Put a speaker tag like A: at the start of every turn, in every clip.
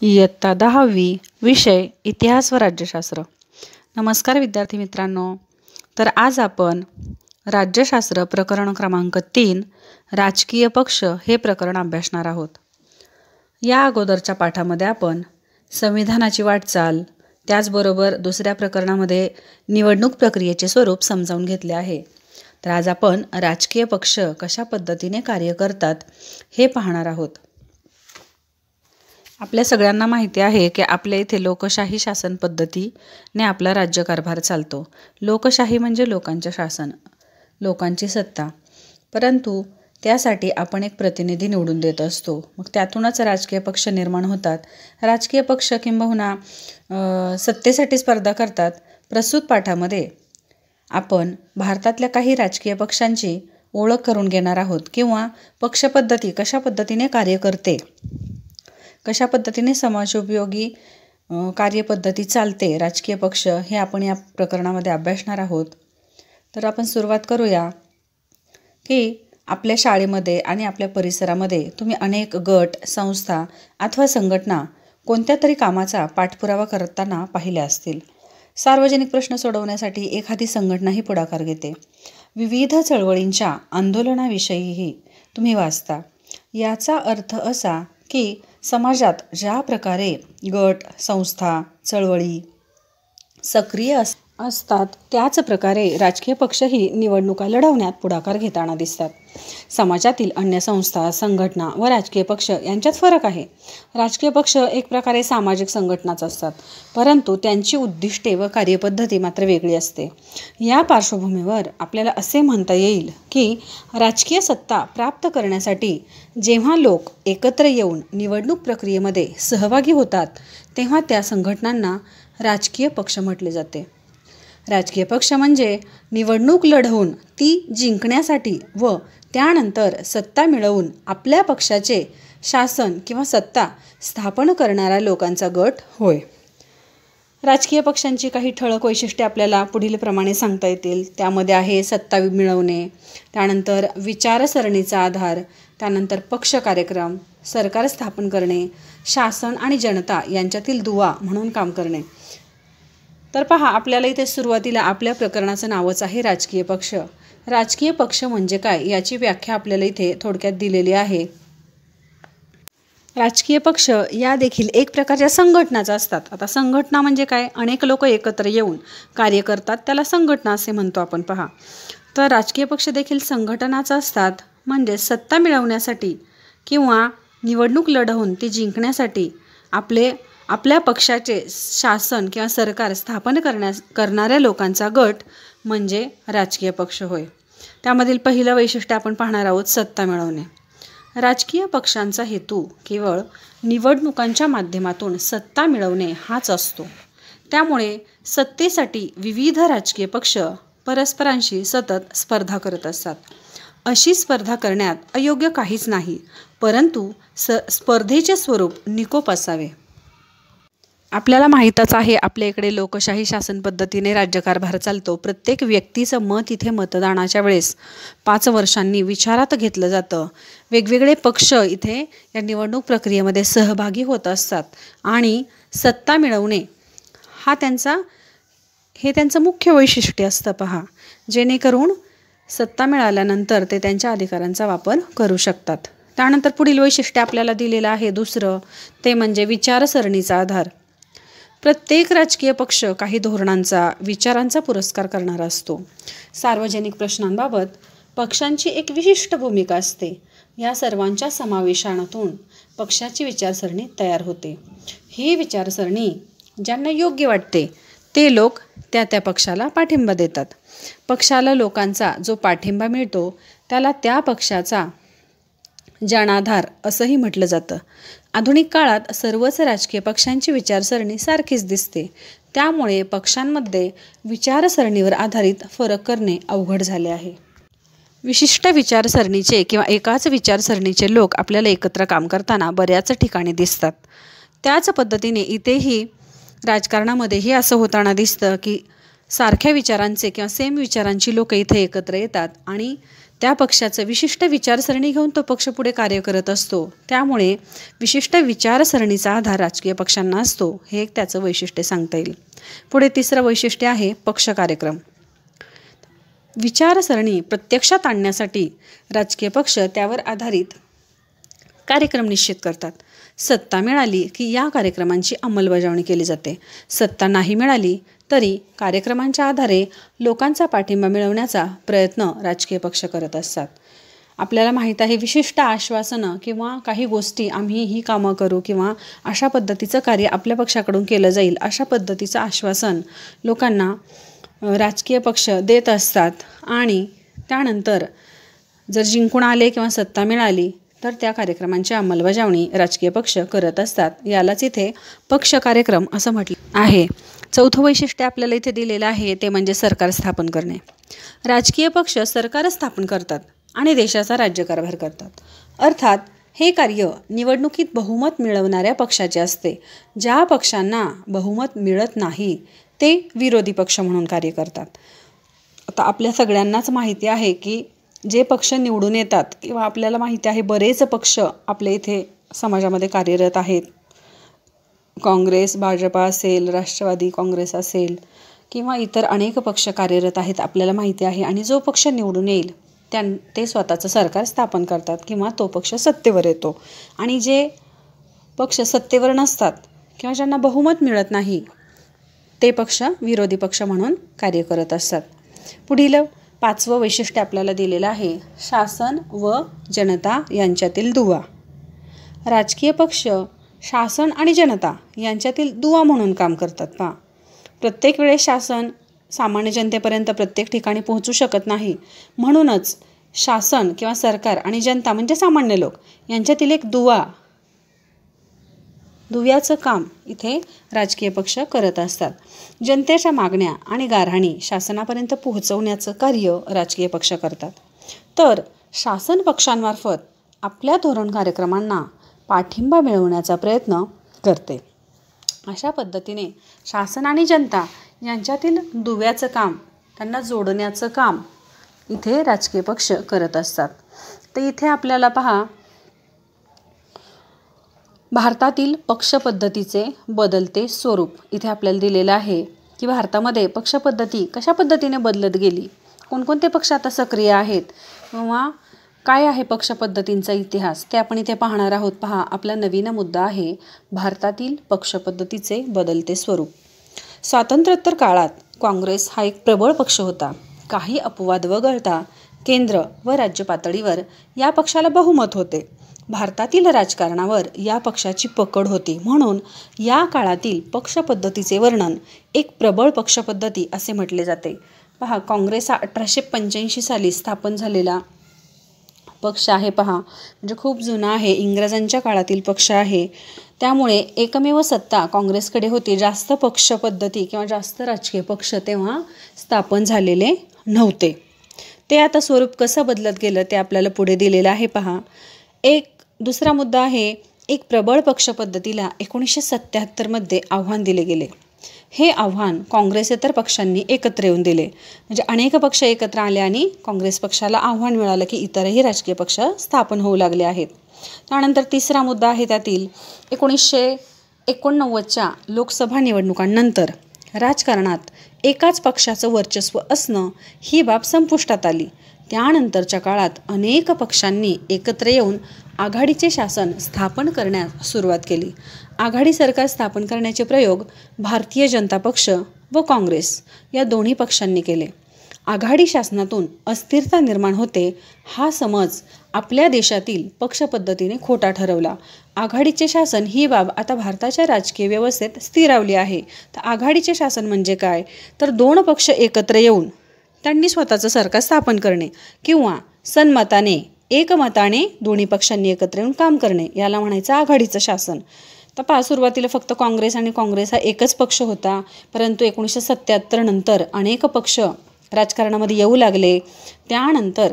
A: इयत्ता 10वी विषय इतिहास व राज्यशास्त्र। नमस्कार विद्यार्थी मित्रांनो, तर आज आपण राज्यशास्त्र प्रकरण क्रमांक 3 राजकीय पक्ष हे प्रकरण अभ्यासणार आहोत। या अगोदरच्या पाठामध्ये आपण संविधानाची वाटचाल, त्याचबरोबर दुसऱ्या प्रकरणामध्ये निवडणूक प्रक्रियेचे स्वरूप समजावून घेतले आहे। तर आज आपण राजकीय पक्ष कशा पद्धतीने कार्य करतात हे पाहणार आहोत। आपल्या सगळ्यांना माहिती आहे की आपल्या इथे लोकशाही शासन पद्धतीने आपला राज्यकारभार चालतो। लोकशाही म्हणजे लोकांचे शासन, लोकांची सत्ता। परंतु त्यासाठी आपण एक प्रतिनिधी निवडून देत असतो, मग त्यातूनच राजकीय पक्ष निर्माण होतात। राजकीय पक्ष किंबहुना सत्तेसाठी स्पर्धा करतात। प्रस्तुत पाठामध्ये आपण भारतातल्या काही राजकीय पक्षांची ओळख करून घेणार आहोत, किंवा पक्षपद्धती कशा पद्धतीने कार्य करते, कशा पद्धतीने समाजोपयोगी कार्यपद्धती चालते राजकीय पक्ष, हे आपण या प्रकरणामध्ये अभ्यासणार आहोत। तर आपण सुरुवात करूया की आपल्या शाळेमध्ये आणि आपल्या परिसरामध्ये तुम्ही अनेक गट, संस्था अथवा संघटना कोणत्या तरी कामाचा पाठपुरावा करताना पाहिले असतील। सार्वजनिक प्रश्न सोडवण्यासाठी एखादी संघटना ही पुढाकार घेते। विविध चळवळींच्या आंदोलनाविषयीही तुम्ही वाचता। याचा अर्थ असा की समाजात ज्या प्रकारे गट, संस्था, चळवळी सक्रिय असतात, त्याच प्रकारे राजकीय पक्षही निवडणुका लढवण्यात पुढाकार घेताना दिसतात। समाजातील अन्य संस्था, संघटना व राजकीय पक्ष यांच्यात फरक आहे। राजकीय पक्ष एक प्रकारे सामाजिक संघटनाच असतात, परंतु त्यांची उद्दिष्टे व कार्यपद्धती मात्र वेगळी असते। या पार्श्वभूमीवर आपल्याला असे म्हणता येईल की राजकीय सत्ता प्राप्त करण्यासाठी जेव्हा लोक एकत्र येऊन निवडणूक प्रक्रियेमध्ये सहभागी होतात, तेव्हा त्या संघटनांना राजकीय पक्ष म्हटले जाते। राजकीय पक्ष म्हणजे निवडणूक लढवून ती जिंकण्यासाठी व त्यानंतर सत्ता मिळवून आपल्या पक्षाचे शासन किंवा सत्ता स्थापन करणाऱ्या लोकांचा गट होय। राजकीय पक्षांची काही ठळक वैशिष्ट्ये आपल्याला पुढील प्रमाणे सांगता येतील। त्यामध्ये आहे सत्ता मिळवणे, त्यानंतर विचारसरणीचा आधार, त्यानंतर पक्ष कार्यक्रम, सरकार स्थापन करणे, शासन आणि जनता यांच्यातील दुवा म्हणून काम करणे। तर पहा, आपल्याला इथे सुरुवातीला आपल्या प्रकरणाचं नावच आहे राजकीय पक्ष। राजकीय पक्ष म्हणजे काय याची व्याख्या आपल्याला इथे थोडक्यात दिलेली आहे। राजकीय पक्ष या देखील एक प्रकारच्या संघटनाच असतात। आता संघटना म्हणजे काय? अनेक लोक एकत्र येऊन कार्य करतात, त्याला संघटना असे म्हणतो आपण। पहा, तर राजकीय पक्ष देखील संघटनाच असतात, म्हणजे सत्ता मिळवण्यासाठी किंवा निवडणूक लढवून ती जिंकण्यासाठी आपल्या पक्षाचे शासन किंवा सरकार स्थापन करणाऱ्या लोकांचा गट म्हणजे राजकीय पक्ष होय। त्यामधील पहिलं वैशिष्ट्य आपण पाहणार आहोत, सत्ता मिळवणे। राजकीय पक्षांचा हेतू केवळ निवडणुकांच्या माध्यमातून सत्ता मिळवणे हाच असतो। त्यामुळे सत्तेसाठी विविध राजकीय पक्ष परस्परांशी सतत स्पर्धा करत असतात। अशी स्पर्धा करण्यात अयोग्य काहीच नाही, परंतु स्पर्धेचे स्वरूप निकोप असावे। आपल्याला माहीतच आहे, आपल्या इकडे लोकशाही शासन पद्धतीने राज्यकारभार चालतो। प्रत्येक व्यक्तीचं मत इथे मतदानाच्या वेळेस 5 वर्षांनी विचारात घेतलं जातं। वेगवेगळे पक्ष इथे या निवडणूक प्रक्रियेमध्ये सहभागी होत असतात आणि सत्ता मिळवणे हे त्यांचं मुख्य वैशिष्ट्य असतं। पहा, जेणेकरून सत्ता मिळाल्यानंतर ते त्यांच्या अधिकारांचा वापर करू शकतात। त्यानंतर पुढील वैशिष्ट्य आपल्याला दिलेलं आहे दुसरं, ते म्हणजे विचारसरणीचा आधार। प्रत्येक राजकीय पक्ष काही धोरणांचा, विचारांचा पुरस्कार करणारा असतो। सार्वजनिक प्रश्नांबाबत पक्षांची एक विशिष्ट भूमिका असते। या सर्वांच्या समावेशातून पक्षाची विचारसरणी तयार होते। ही विचारसरणी ज्यांना योग्य वाटते ते लोक त्या पक्षाला पाठिंबा देतात। पक्षाला लोकांचा जो पाठिंबा मिळतो त्याला त्या पक्षाचा जनाधार असंही म्हटलं जातं। आधुनिक काळात सर्वच राजकीय पक्षांची विचारसरणी सारखीच दिसते, त्यामुळे पक्षांमध्ये विचारसरणीवर आधारित फरक करणे अवघड झाले आहे। विशिष्ट विचारसरणीचे किंवा एकाच विचारसरणीचे लोक आपल्याला एकत्र काम करताना बऱ्याच ठिकाणी दिसतात। त्याच पद्धतीने इथेही राजकारणामध्येही असं होताना दिसतं की सारख्या विचारांचे किंवा सेम विचारांची लोक इथे एकत्र येतात आणि त्या पक्षाचं विशिष्ट विचारसरणी घेऊन तो पक्ष पुढे कार्य करत असतो. त्यामुळे विशिष्ट विचारसरणीचा आधार राजकीय पक्षांना असतो. हे एक त्याचं वैशिष्ट्य सांगता येईल. पुढे तिसरं वैशिष्ट्य आहे पक्ष कार्यक्रम. विचारसरणी प्रत्यक्षात आणण्यासाठी राजकीय पक्ष त्यावर आधारित कार्यक्रम निश्चित करतात. सत्ता मिळाली की या कार्यक्रमांची अंमलबजावणी केली जाते. सत्ता नाही मिळाली तरी कार्यक्रमांच्या आधारे लोकांचा पाठिंबा मिळवण्याचा प्रयत्न राजकीय पक्ष करत असतात. आपल्याला माहीत आहे, विशिष्ट आश्वासनं किंवा काही गोष्टी आम्ही ही कामं करू किंवा अशा पद्धतीचं कार्य आपल्या पक्षाकडून केलं जाईल, अशा पद्धतीचं आश्वासन लोकांना राजकीय पक्ष देत असतात. आणि त्यानंतर जर जिंकून आले किंवा सत्ता मिळाली तर त्या कार्यक्रमांची अंमलबजावणी राजकीय पक्ष करत असतात. यालाच इथे पक्ष कार्यक्रम असं म्हटलं आहे. चौथं वैशिष्ट्य आपल्याला इथे दिलेलं आहे ते म्हणजे सरकार स्थापन करणे. राजकीय पक्ष सरकार स्थापन करतात आणि देशाचा राज्यकारभार करतात. अर्थात हे कार्य निवडणुकीत बहुमत मिळवणाऱ्या पक्षाचे असते. ज्या पक्षांना बहुमत मिळत नाही ते विरोधी पक्ष म्हणून कार्य करतात. आता आपल्या सगळ्यांनाच माहिती आहे की जे पक्ष निवडून येतात किंवा आपल्याला माहिती आहे बरेच पक्ष आपल्या इथे समाजामध्ये कार्यरत आहेत. काँग्रेस, भाजपा असेल, राष्ट्रवादी काँग्रेस असेल किंवा इतर अनेक पक्ष कार्यरत आहेत आपल्याला माहिती आहे. आणि जो पक्ष निवडून येईल ते स्वतःचं सरकार स्थापन करतात किंवा तो पक्ष सत्तेवर येतो. आणि जे पक्ष सत्तेवर नसतात किंवा ज्यांना बहुमत मिळत नाही ते पक्ष विरोधी पक्ष म्हणून कार्य करत असतात. पुढील पाचवं वैशिष्ट्य आपल्याला दिलेलं आहे शासन व जनता यांच्यातील दुवा. राजकीय पक्ष शासन आणि जनता यांच्यातील दुवा म्हणून काम करतात. प्रत्येक वेळेस शासन सामान्य जनतेपर्यंत प्रत्येक ठिकाणी पोहोचू शकत नाही. म्हणूनच शासन किंवा सरकार आणि जनता म्हणजे सामान्य लोक यांच्यातील एक दुव्याचं काम इथे राजकीय पक्ष करत असतात. जनतेच्या मागण्या आणि गाऱ्हाणी शासनापर्यंत पोहोचवण्याचं कार्य राजकीय पक्ष करतात. तर शासन पक्षांमार्फत आपल्या धोरण कार्यक्रमांना पाठिंबा मिळवण्याचा प्रयत्न करते. अशा पद्धतीने शासन आणि जनता यांच्यातील दुव्याचं काम, त्यांना जोडण्याचं काम इथे राजकीय पक्ष करत असतात. तर इथे आपल्याला पहा, भारतातील पक्षपद्धतीचे बदलते स्वरूप इथे आपल्याला दिलेलं आहे की भारतामध्ये पक्षपद्धती कशा पद्धतीने बदलत गेली, कोणकोणते पक्ष आता सक्रिय आहेत किंवा काय आहे पक्षपद्धतींचा इतिहास, ते आपण इथे पाहणार आहोत. पहा, आपला नवीन मुद्दा आहे भारतातील पक्षपद्धतीचे बदलते स्वरूप. स्वातंत्र्योत्तर काळात काँग्रेस हा एक प्रबळ पक्ष होता. काही अपवाद वगळता केंद्र व राज्य पातळीवर या पक्षाला बहुमत होते. भारतातील राजकारणावर या पक्षाची पकड होती. म्हणून या काळातील पक्षपद्धतीचे वर्णन एक प्रबळ पक्षपद्धती असे म्हटले जाते. पहा, काँग्रेस हा 1885 साली स्थापन झालेला पक्ष आहे. पहा, म्हणजे खूप जुना आहे, इंग्रजांच्या काळातील पक्ष आहे. त्यामुळे एकमेव सत्ता काँग्रेसकडे होती. जास्त पक्षपद्धती किंवा जास्त राजकीय पक्ष तेव्हा स्थापन झालेले नव्हते. ते आता स्वरूप कसं बदलत गेलं ते आपल्याला पुढे दिलेलं आहे. पहा, एक दुसरा मुद्दा आहे, एक प्रबळ पक्षपद्धतीला 1977 मध्ये आव्हान दिले गेले. हे आव्हान काँग्रेसेतर पक्षांनी एकत्र येऊन दिले. म्हणजे अनेक पक्ष एकत्र आले आणि काँग्रेस पक्षाला आव्हान मिळालं की इतरही राजकीय पक्ष स्थापन होऊ लागले आहेत. त्यानंतर तिसरा मुद्दा आहे त्यातील 1989च्या लोकसभा निवडणुकांनंतर राजकारणात एकाच पक्षाचं वर्चस्व असणं ही बाब संपुष्टात आली. त्यानंतरच्या काळात अनेक पक्षांनी एकत्र येऊन आघाडीचे शासन स्थापन करण्यास सुरुवात केली. आघाडी सरकार स्थापन करण्याचे प्रयोग भारतीय जनता पक्ष व काँग्रेस या दोन्ही पक्षांनी केले. आघाडी शासनातून अस्थिरता निर्माण होते हा समज आपल्या देशातील पक्षपद्धतीने खोटा ठरवला. आघाडीचे शासन ही बाब आता भारताच्या राजकीय व्यवस्थेत स्थिरावली आहे. तर आघाडीचे शासन म्हणजे काय, तर दोन पक्ष एकत्र येऊन त्यांनी स्वतःचं सरकार स्थापन करणे किंवा सन्मताने एकमताने दोन्ही पक्षांनी एकत्र येऊन काम करणे, याला म्हणायचं आघाडीचं शासन. तर पहा, सुरुवातीला फक्त काँग्रेस हा एकच पक्ष होता. परंतु 1977 नंतर अनेक पक्ष राजकारणामध्ये येऊ लागले. त्यानंतर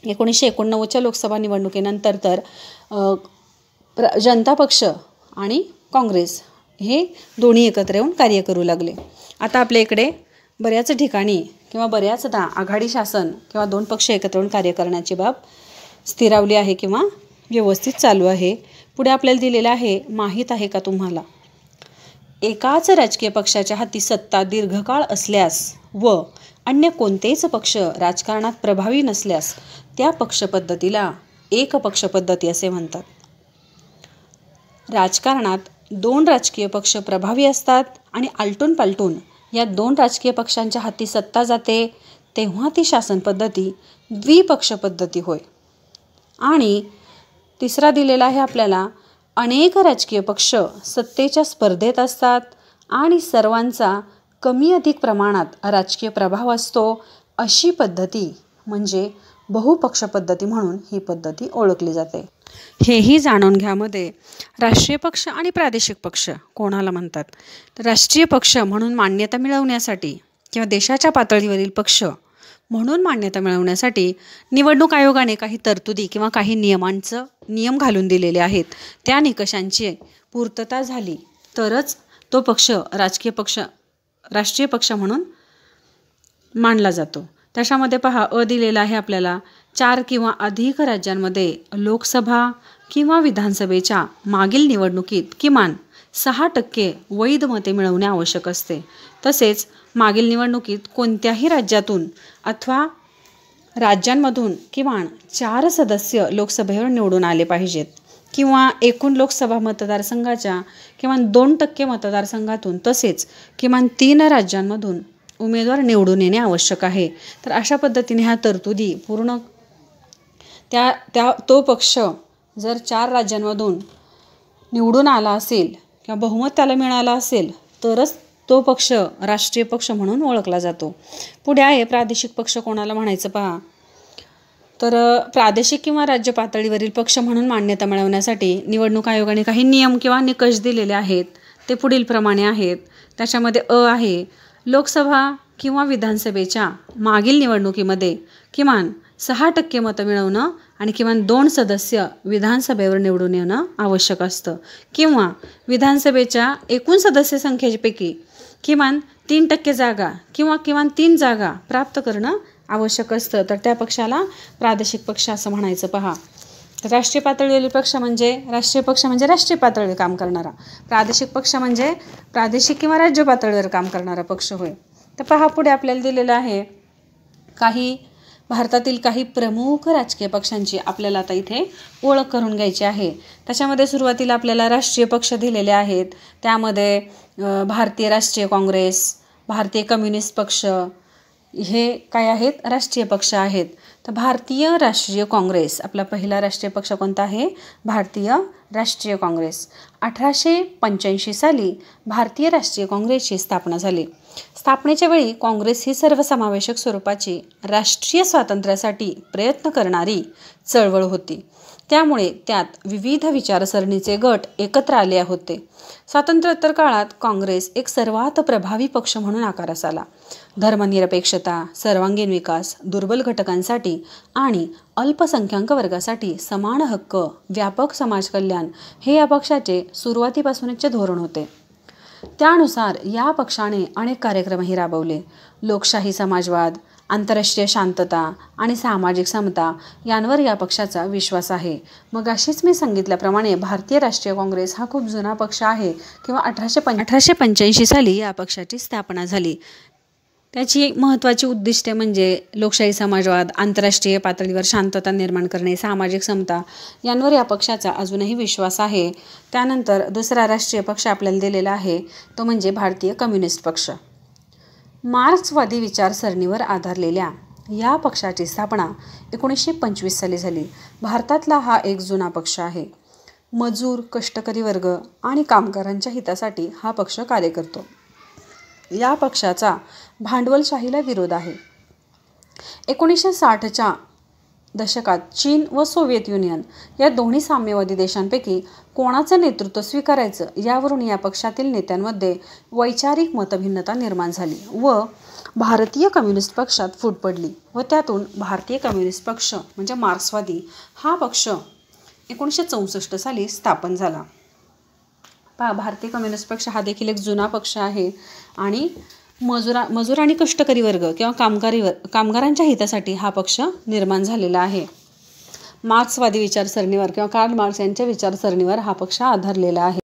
A: 1989च्या लोकसभा निवडणुकीनंतर तर जनता पक्ष आणि काँग्रेस हे दोन्ही एकत्र येऊन कार्य करू लागले. आता आपल्या इकडे बऱ्याच ठिकाणी किंवा बऱ्याचदा आघाडी शासन किंवा 2 पक्ष एकत्र येऊन कार्य करण्याची बाब स्थिरावली आहे किंवा व्यवस्थित चालू आहे. पुढे आपल्याला दिलेलं आहे, माहीत आहे का तुम्हाला, एकाच राजकीय पक्षाच्या हाती सत्ता दीर्घकाळ असल्यास व अन्य कोणतेच पक्ष राजकारणात प्रभावी नसल्यास त्या पक्षपद्धतीला एकपक्ष पद्धती असे म्हणतात. राजकारणात 2 राजकीय पक्ष प्रभावी असतात आणि आलटून पालटून या 2 राजकीय पक्षांच्या हाती सत्ता जाते तेव्हा ती शासन पद्धती द्विपक्ष पद्धती होय. आणि तिसरा दिलेला आहे आपल्याला, अनेक राजकीय पक्ष सत्तेच्या स्पर्धेत असतात आणि सर्वांचा कमी अधिक प्रमाणात राजकीय प्रभाव असतो, अशी पद्धती म्हणजे बहुपक्ष पद्धती म्हणून ही पद्धती ओळखली जाते. हेही जाणून घ्यामध्ये राष्ट्रीय पक्ष आणि प्रादेशिक पक्ष कोणाला म्हणतात. तर राष्ट्रीय पक्ष म्हणून मान्यता मिळवण्यासाठी किंवा देशाच्या पातळीवरील पक्ष म्हणून मान्यता मिळवण्यासाठी निवडणूक आयोगाने काही तरतुदी किंवा काही नियम घालून दिलेले आहेत. त्या निकषांची पूर्तता झाली तरच तो पक्ष राष्ट्रीय पक्ष म्हणून मानला जातो. त्याच्यामध्ये पहा, दिलेला आहे आपल्याला, 4 किंवा अधिक राज्यांमध्ये लोकसभा किंवा विधानसभेच्या मागील निवडणुकीत किमान 6% वैध मते मिळवणे आवश्यक असते. तसेच मागील निवडणुकीत कोणत्याही राज्यातून अथवा राज्यांमधून किमान 4 सदस्य लोकसभेवर निवडून आले पाहिजेत किंवा एकूण लोकसभा मतदारसंघाच्या किमान 2% मतदारसंघातून तसेच किमान 3 राज्यांमधून उमेदवार निवडून येणे आवश्यक आहे. तर अशा पद्धतीने ह्या तरतुदी पूर्ण तो पक्ष जर 4 राज्यांमधून निवडून आला असेल किंवा बहुमत त्याला मिळालं असेल तरच तो पक्ष राष्ट्रीय पक्ष म्हणून ओळखला जातो. पुढे आहे प्रादेशिक पक्ष कोणाला म्हणायचं पहा. तर प्रादेशिक किंवा राज्य पातळीवरील पक्ष म्हणून मान्यता मिळवण्यासाठी निवडणूक आयोगाने काही नियम किंवा निकष दिलेले आहेत. ते पुढील प्रमाणे आहेत. त्याच्यामध्ये आहे, लोकसभा किंवा विधानसभेच्या मागील निवडणुकीमध्ये किमान 6% मतं मिळवणं आणि किमान 2 सदस्य विधानसभेवर निवडून येणं आवश्यक असतं किंवा विधानसभेच्या एकूण सदस्य संख्येपैकी किमान 3% जागा किंवा किमान 3 जागा प्राप्त करणं आवश्यक असतं. तर त्या पक्षाला प्रादेशिक पक्ष असं म्हणायचं पहा. राष्ट्रीय पातळीवरील पक्ष म्हणजे राष्ट्रीय पातळीवर काम करणारा, प्रादेशिक पक्ष म्हणजे प्रादेशिक किंवा राज्य पातळीवर काम करणारा पक्ष होय. तर पहा, पुढे आपल्याला दिलेलं आहे, भारतातील काही प्रमुख राजकीय पक्षांची आपल्याला आता इथे ओळख करून घ्यायची आहे. त्याच्यामध्ये सुरुवातीला आपल्याला राष्ट्रीय पक्ष दिलेले आहेत. त्यामध्ये भारतीय राष्ट्रीय काँग्रेस, भारतीय कम्युनिस्ट पक्ष हे काय आहेत, राष्ट्रीय पक्ष आहेत. तर भारतीय राष्ट्रीय काँग्रेस, आपला पहिला राष्ट्रीय पक्ष कोणता आहे, भारतीय राष्ट्रीय काँग्रेस. 1885 साली भारतीय राष्ट्रीय काँग्रेसची स्थापना झाली. स्थापनेच्या वेळी काँग्रेस ही सर्वसमावेशक स्वरूपाची राष्ट्रीय स्वातंत्र्यासाठी प्रयत्न करणारी चळवळ होती. त्यामुळे त्यात विविध विचारसरणीचे गट एकत्र आले होते. स्वातंत्र्योत्तर काळात काँग्रेस एक सर्वात प्रभावी पक्ष म्हणून आकारास आला. धर्मनिरपेक्षता, सर्वांगीण विकास, दुर्बल घटकांसाठी आणि अल्पसंख्याक वर्गासाठी समान हक्क, व्यापक समाज कल्याण हे या पक्षाचे सुरुवातीपासूनचे धोरण होते. त्यानुसार या पक्षाने अनेक कार्यक्रमही राबवले. लोकशाही, समाजवाद, आंतरराष्ट्रीय शांतता आणि सामाजिक समता यांवर या पक्षाचा विश्वास आहे. मग अशीच मी सांगितल्याप्रमाणे भारतीय राष्ट्रीय काँग्रेस हा खूप जुना पक्ष आहे किंवा 1885 साली या पक्षाची स्थापना झाली. त्याची महत्त्वाची उद्दिष्टे म्हणजे लोकशाही, समाजवाद, आंतरराष्ट्रीय पातळीवर शांतता निर्माण करणे, सामाजिक समता यांवर या पक्षाचा अजूनही विश्वास आहे. त्यानंतर दुसरा राष्ट्रीय पक्ष आपल्याला दिलेला आहे तो म्हणजे भारतीय कम्युनिस्ट पक्ष. मार्क्सवादी विचारसरणीवर आधारलेल्या या पक्षाची स्थापना 1925 साली झाली. भारतातला हा एक जुना पक्ष आहे. मजूर, कष्टकरी वर्ग आणि कामगारांच्या हितासाठी हा पक्ष कार्य करतो. या पक्षाचा भांडवलशाहीला विरोध आहे. 1960च्या दशकात चीन व सोव्हिएत युनियन या दोन्ही साम्यवादी देशांपैकी कोणाचं नेतृत्व स्वीकारायचं यावरून या पक्षातील नेत्यांमध्ये वैचारिक मतभिन्नता निर्माण झाली व भारतीय कम्युनिस्ट पक्षात फूट पडली व त्यातून भारतीय कम्युनिस्ट पक्ष म्हणजे मार्क्सवादी हा पक्ष 1964 साली स्थापन झाला. भारतीय कम्युनिस्ट पक्ष हा देखील एक जुना पक्ष आहे आणि मजूर आणि कष्टकरी वर्ग किंवा कामगारांच्या हितासाठी हा पक्ष निर्माण झालेला आहे. मार्क्सवादी विचारसरणीवर किंवा कार्ल मार्क्स यांच्या विचारसरणीवर हा पक्ष आधारलेला आहे.